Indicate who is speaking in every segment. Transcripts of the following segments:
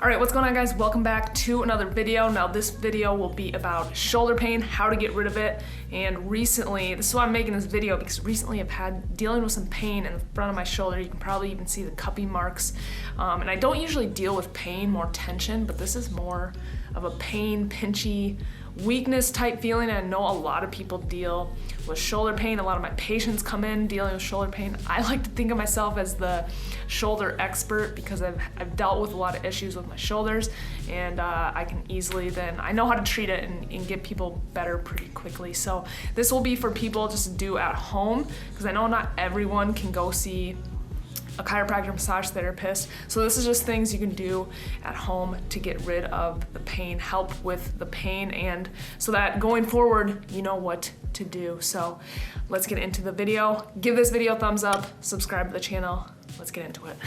Speaker 1: All right, what's going on, guys? Welcome back to another video. Now this video will be about shoulder pain, how to get rid of it. And recently, this is why I'm making this video, because recently I've had dealing with some pain in the front of my shoulder. You can probably even see the cupping marks. And I don't usually deal with pain, more tension, but this is more of a pain, pinchy, weakness type feeling. I know a lot of people deal with shoulder pain. A lot of my patients come in dealing with shoulder pain. I like to think of myself as the shoulder expert because I've dealt with a lot of issues with my shoulders, and I can easily I know how to treat it and get people better pretty quickly. So this will be for people just to do at home, because I know not everyone can go see a chiropractor, massage therapist. So this is just things you can do at home to get rid of the pain, help with the pain, and so that going forward, you know what to do. So let's get into the video. Give this video a thumbs up, subscribe to the channel. Let's get into it.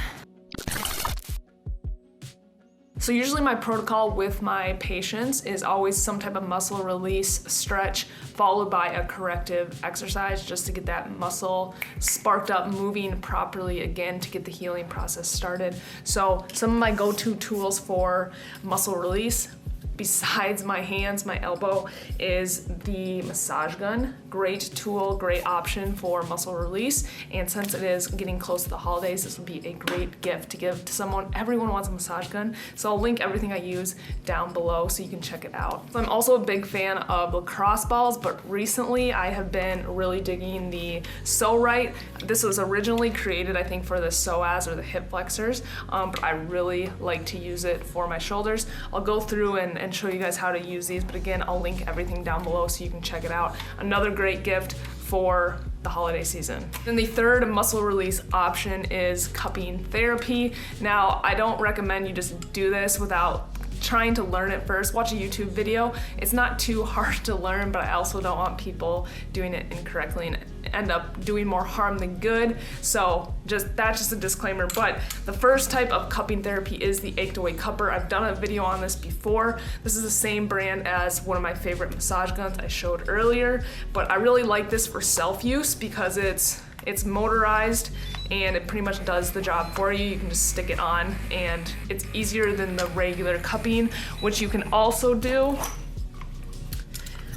Speaker 1: So usually my protocol with my patients is always some type of muscle release stretch followed by a corrective exercise, just to get that muscle sparked up, moving properly again, to get the healing process started. So some of my go-to tools for muscle release, besides my hands, my elbow, is the massage gun. Great tool, great option for muscle release. And since it is getting close to the holidays, this would be a great gift to give to someone. Everyone wants a massage gun. So I'll link everything I use down below so you can check it out. So I'm also a big fan of lacrosse balls, but recently I have been really digging the PSO-RITE. This was originally created, I think, for the psoas or the hip flexors, but I really like to use it for my shoulders. I'll go through and show you guys how to use these, but again, I'll link everything down below so you can check it out. Another great gift for the holiday season. Then the third muscle release option is cupping therapy. Now, I don't recommend you just do this without trying to learn it first. Watch a YouTube video. It's not too hard to learn, but I also don't want people doing it incorrectly and end up doing more harm than good. So that's just a disclaimer. But the first type of cupping therapy is the ached away cupper. I've done a video on this before. This is the same brand as one of my favorite massage guns I showed earlier, but I really like this for self-use because it's motorized and it pretty much does the job for you. You can just stick it on, and it's easier than the regular cupping, which you can also do,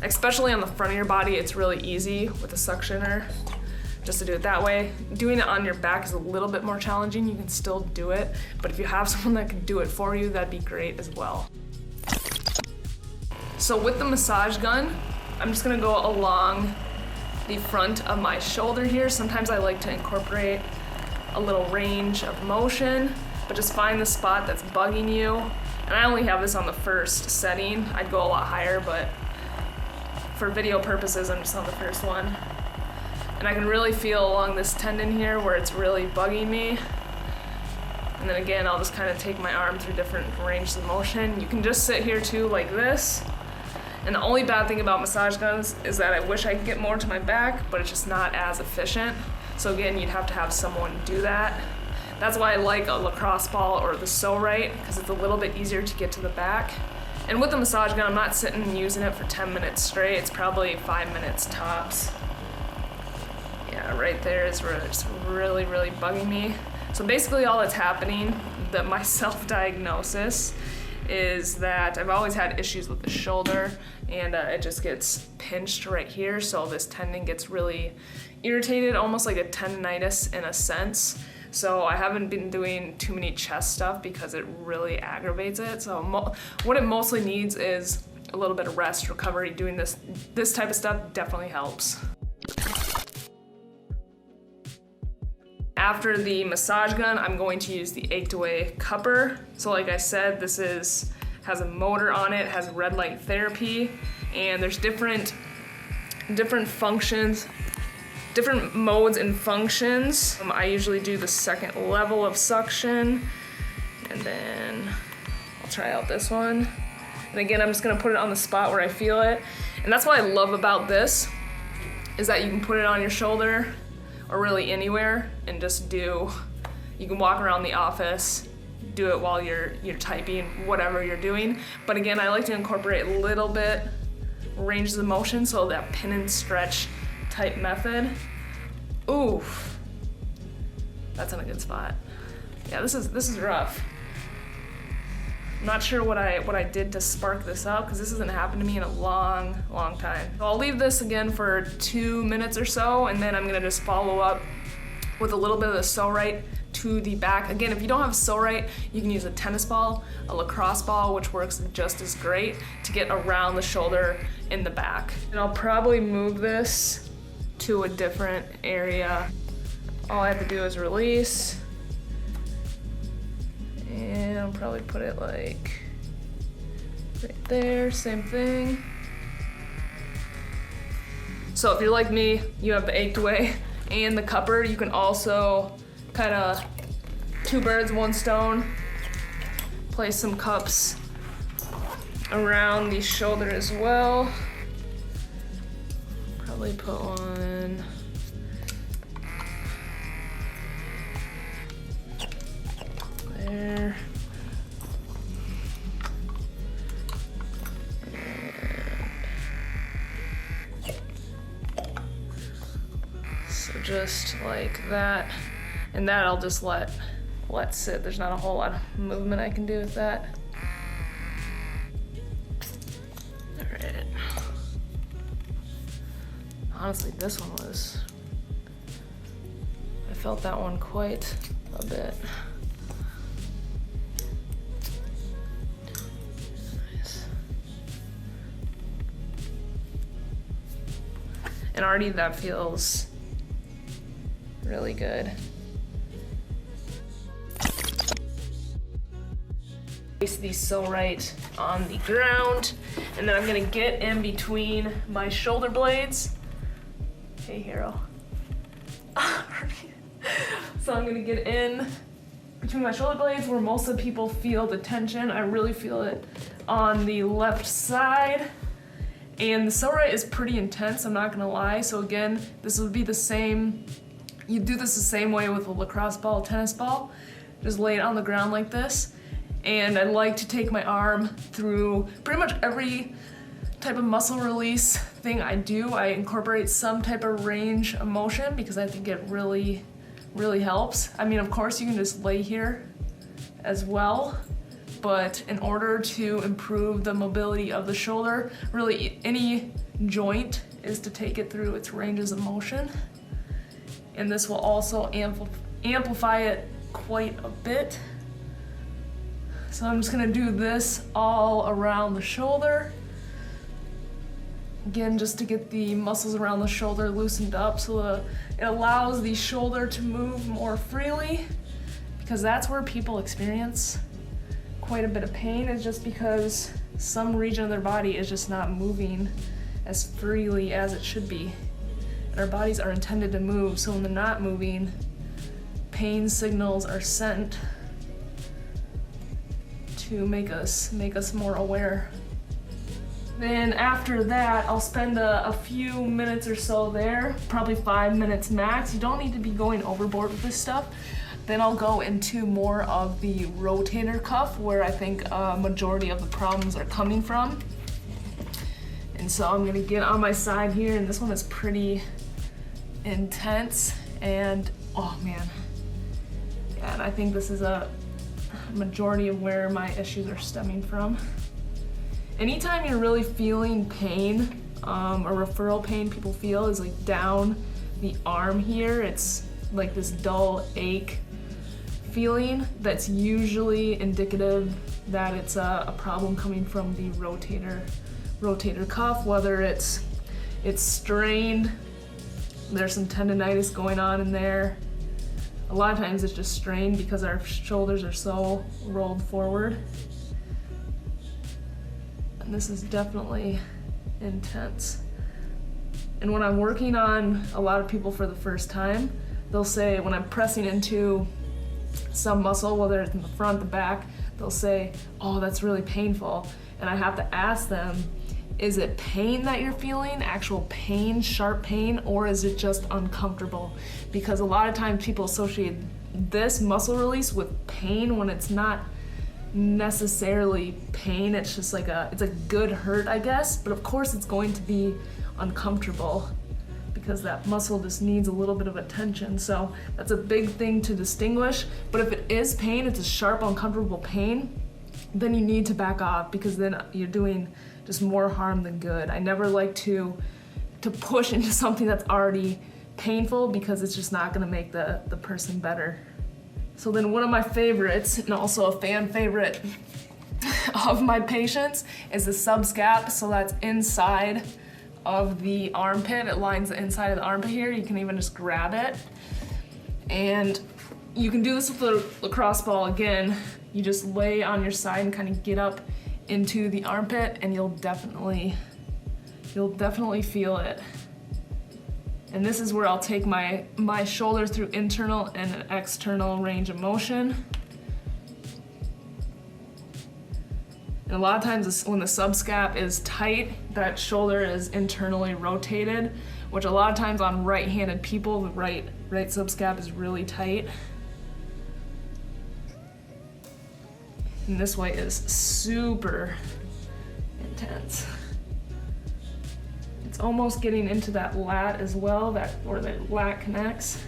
Speaker 1: especially on the front of your body. It's really easy with a suctioner just to do it that way. Doing it on your back is a little bit more challenging. You can still do it, but if you have someone that can do it for you, that'd be great as well. So with the massage gun, I'm just gonna go along the front of my shoulder here. Sometimes I like to incorporate a little range of motion, but just find the spot that's bugging you. And I only have this on the first setting. I'd go a lot higher, but for video purposes, I'm just on the first one. And I can really feel along this tendon here where it's really bugging me. And then again, I'll just kind of take my arm through different ranges of motion. You can just sit here too, like this. And the only bad thing about massage guns is that I wish I could get more to my back, but it's just not as efficient. So again, you'd have to have someone do that. That's why I like a lacrosse ball or the PSO-RITE, because it's a little bit easier to get to the back. And with the massage gun, I'm not sitting and using it for 10 minutes straight. It's probably 5 minutes tops. Yeah, right there is where it's really, really bugging me. So basically all that's happening, my self-diagnosis, is that I've always had issues with the shoulder, and it just gets pinched right here. So this tendon gets really irritated, almost like a tendonitis in a sense. So I haven't been doing too many chest stuff because it really aggravates it. So what it mostly needs is a little bit of rest, recovery. Doing this type of stuff definitely helps. After the massage gun, I'm going to use the ached away cupper. So like I said, this has a motor on it, has red light therapy, and there's different functions, different modes and functions. I usually do the second level of suction, and then I'll try out this one. And again, I'm just gonna put it on the spot where I feel it. And that's what I love about this, is that you can put it on your shoulder or really anywhere and just you can walk around the office, do it while you're typing, whatever you're doing. But again, I like to incorporate a little bit ranges of motion, so that pin and stretch type method. Oof, that's in a good spot. Yeah, this is rough. not sure what I did to spark this up, because this hasn't happened to me in a long time. So I'll leave this again for 2 minutes or so, and then I'm gonna just follow up with a little bit of the PSO-RITE to the back. Again, if you don't have PSO-RITE, you can use a tennis ball, a lacrosse ball, which works just as great to get around the shoulder in the back. And I'll probably move this to a different area. All I have to do is release. And I'll probably put it like right there, same thing. So if you're like me, you have the 8-way and the cupboard, you can also kind of 2 birds, 1 stone. Place some cups around the shoulder as well. Probably put one there. So just like that. And that I'll just let sit. There's not a whole lot of movement I can do with that. All right. Honestly, this one was, I felt that one quite a bit. Nice. And already that feels really good. Place the PSO-RITE on the ground, and then I'm gonna get in between my shoulder blades. Hey, hero. So I'm gonna get in between my shoulder blades where most of the people feel the tension. I really feel it on the left side. And the PSO-RITE is pretty intense, I'm not gonna lie. So again, this would be the same, you do this the same way with a lacrosse ball, tennis ball. Just lay it on the ground like this. And I like to take my arm through pretty much every type of muscle release thing I do. I incorporate some type of range of motion because I think it really helps. I mean, of course, you can just lay here as well, but in order to improve the mobility of the shoulder, really any joint is to take it through its ranges of motion. And this will also amplify it quite a bit. So I'm just gonna do this all around the shoulder. Again, just to get the muscles around the shoulder loosened up so it allows the shoulder to move more freely, because that's where people experience quite a bit of pain, is just because some region of their body is just not moving as freely as it should be. And our bodies are intended to move, so when they're not moving, pain signals are sent to make us more aware. Then after that, I'll spend a few minutes or so there, probably 5 minutes max. You don't need to be going overboard with this stuff. Then I'll go into more of the rotator cuff, where I think a majority of the problems are coming from. And so I'm gonna get on my side here, and this one is pretty intense, and oh man. Yeah, and I think this is a majority of where my issues are stemming from. Anytime you're really feeling pain, or referral pain people feel is like down the arm here, it's like this dull ache feeling, that's usually indicative that it's a problem coming from the rotator cuff, whether it's strained, there's some tendonitis going on in there. A lot of times it's just strained because our shoulders are so rolled forward. And this is definitely intense. And when I'm working on a lot of people for the first time, they'll say, when I'm pressing into some muscle, whether it's in the front, the back, they'll say, oh, that's really painful. And I have to ask them, is it pain that you're feeling, actual pain, sharp pain, or is it just uncomfortable? Because a lot of times people associate this muscle release with pain when it's not necessarily pain. It's just like it's a good hurt, I guess, but of course it's going to be uncomfortable because that muscle just needs a little bit of attention. So that's a big thing to distinguish. But if it is pain, it's a sharp, uncomfortable pain, then you need to back off, because then you're doing just more harm than good. I never like to push into something that's already painful, because it's just not gonna make the person better. So then one of my favorites, and also a fan favorite of my patients, is the subscap. So that's inside of the armpit. It lines the inside of the armpit here. You can even just grab it. And you can do this with the lacrosse ball. Again, you just lay on your side and kind of get up into the armpit, and you'll definitely feel it. And this is where I'll take my shoulder through internal and an external range of motion. And a lot of times when the subscap is tight, that shoulder is internally rotated, which a lot of times on right-handed people, the right subscap is really tight. And this way is super intense. It's almost getting into that lat as well, where the lat connects.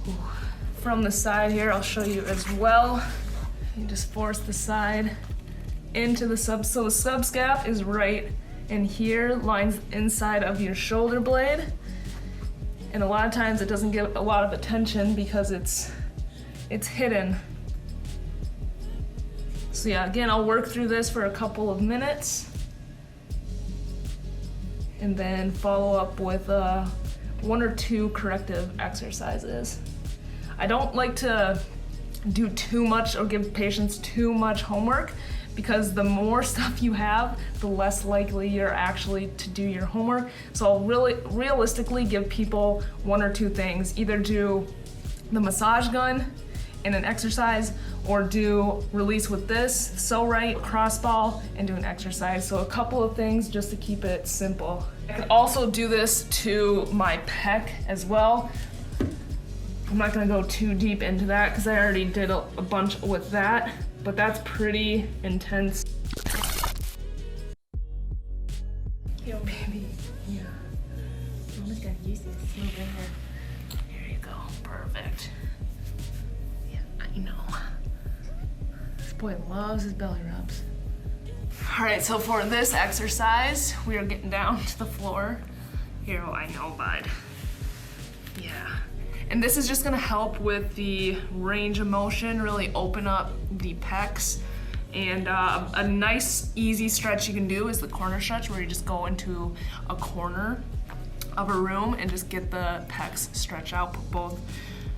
Speaker 1: Ooh. From the side here, I'll show you as well. You just force the side into the so the subscap is right in here, lines inside of your shoulder blade. And a lot of times it doesn't get a lot of attention because it's hidden. So yeah, again, I'll work through this for a couple of minutes and then follow up with 1 or 2 corrective exercises. I don't like to do too much or give patients too much homework, because the more stuff you have, the less likely you're actually to do your homework. So I'll really realistically give people 1 or 2 things. Either do the massage gun in an exercise, or do release with this, CORRECTIVE, cross ball, and do an exercise. So a couple of things just to keep it simple. I can also do this to my pec as well. I'm not gonna go too deep into that because I already did a bunch with that, but that's pretty intense. Yo, baby. Yeah. I'm just gonna use this. Move in here. Here you go. Perfect. Yeah, I know. This boy loves his belly rubs. All right, so for this exercise, we are getting down to the floor. Here, I know, bud. Yeah. And this is just gonna help with the range of motion, really open up the pecs. And a nice, easy stretch you can do is the corner stretch, where you just go into a corner of a room and just get the pecs stretch out. Put both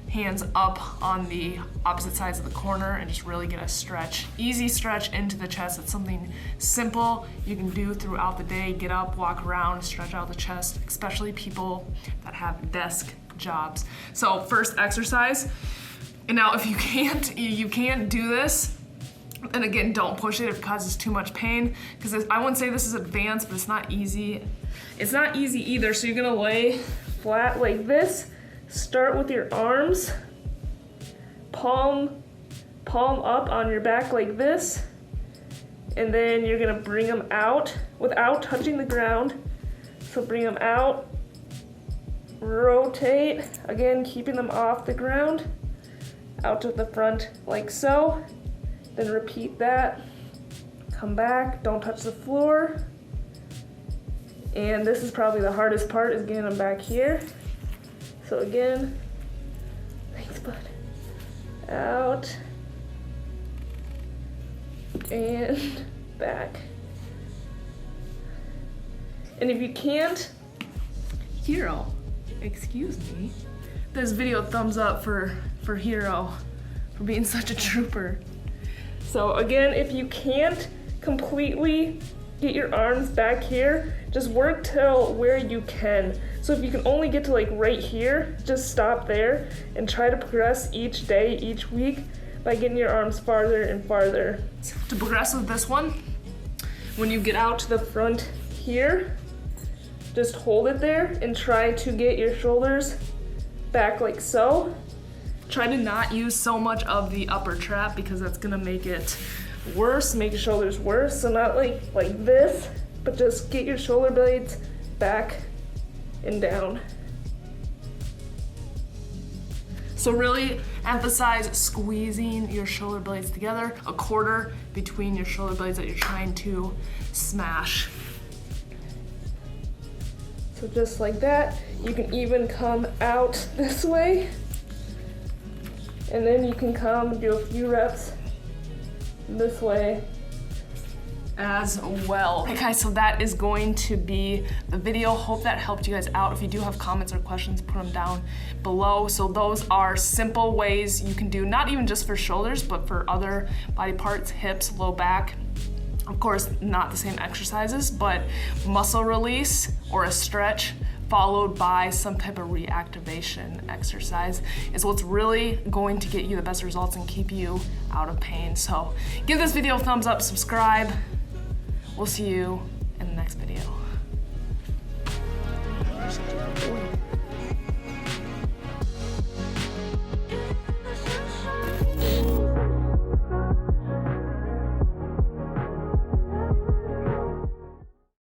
Speaker 1: hands up on the opposite sides of the corner and just really get a stretch, easy stretch into the chest. It's something simple you can do throughout the day. Get up, walk around, stretch out the chest, especially people that have desk jobs. So first exercise, and now if you can't do this, and again, don't push it if it causes too much pain, because I wouldn't say this is advanced, but it's not easy. It's not easy either. So you're gonna lay flat like this, start with your arms, palm up on your back like this, and then you're gonna bring them out without touching the ground. So bring them out, rotate, again keeping them off the ground, out to the front like so, then repeat that, come back, don't touch the floor, and this is probably the hardest part, is getting them back here. So again, thanks bud, out, and back. And if you can't, Hero, excuse me. This video thumbs up for Hero for being such a trooper. So again, if you can't completely get your arms back here, just work till where you can. So if you can only get to like right here, just stop there and try to progress each day, each week by getting your arms farther and farther. To progress with this one, when you get out to the front here, just hold it there and try to get your shoulders back like so. Try to not use so much of the upper trap, because that's gonna make it worse, make your shoulders worse. So not like this, but just get your shoulder blades back and down. So really emphasize squeezing your shoulder blades together, a quarter between your shoulder blades that you're trying to smash. So just like that. You can even come out this way, and then you can come do a few reps this way as well. Okay guys, so that is going to be the video. Hope that helped you guys out. If you do have comments or questions, put them down below. So those are simple ways you can do, not even just for shoulders, but for other body parts, hips, low back. Of course, not the same exercises, but muscle release or a stretch followed by some type of reactivation exercise is what's really going to get you the best results and keep you out of pain. So give this video a thumbs up, subscribe. We'll see you in the next video.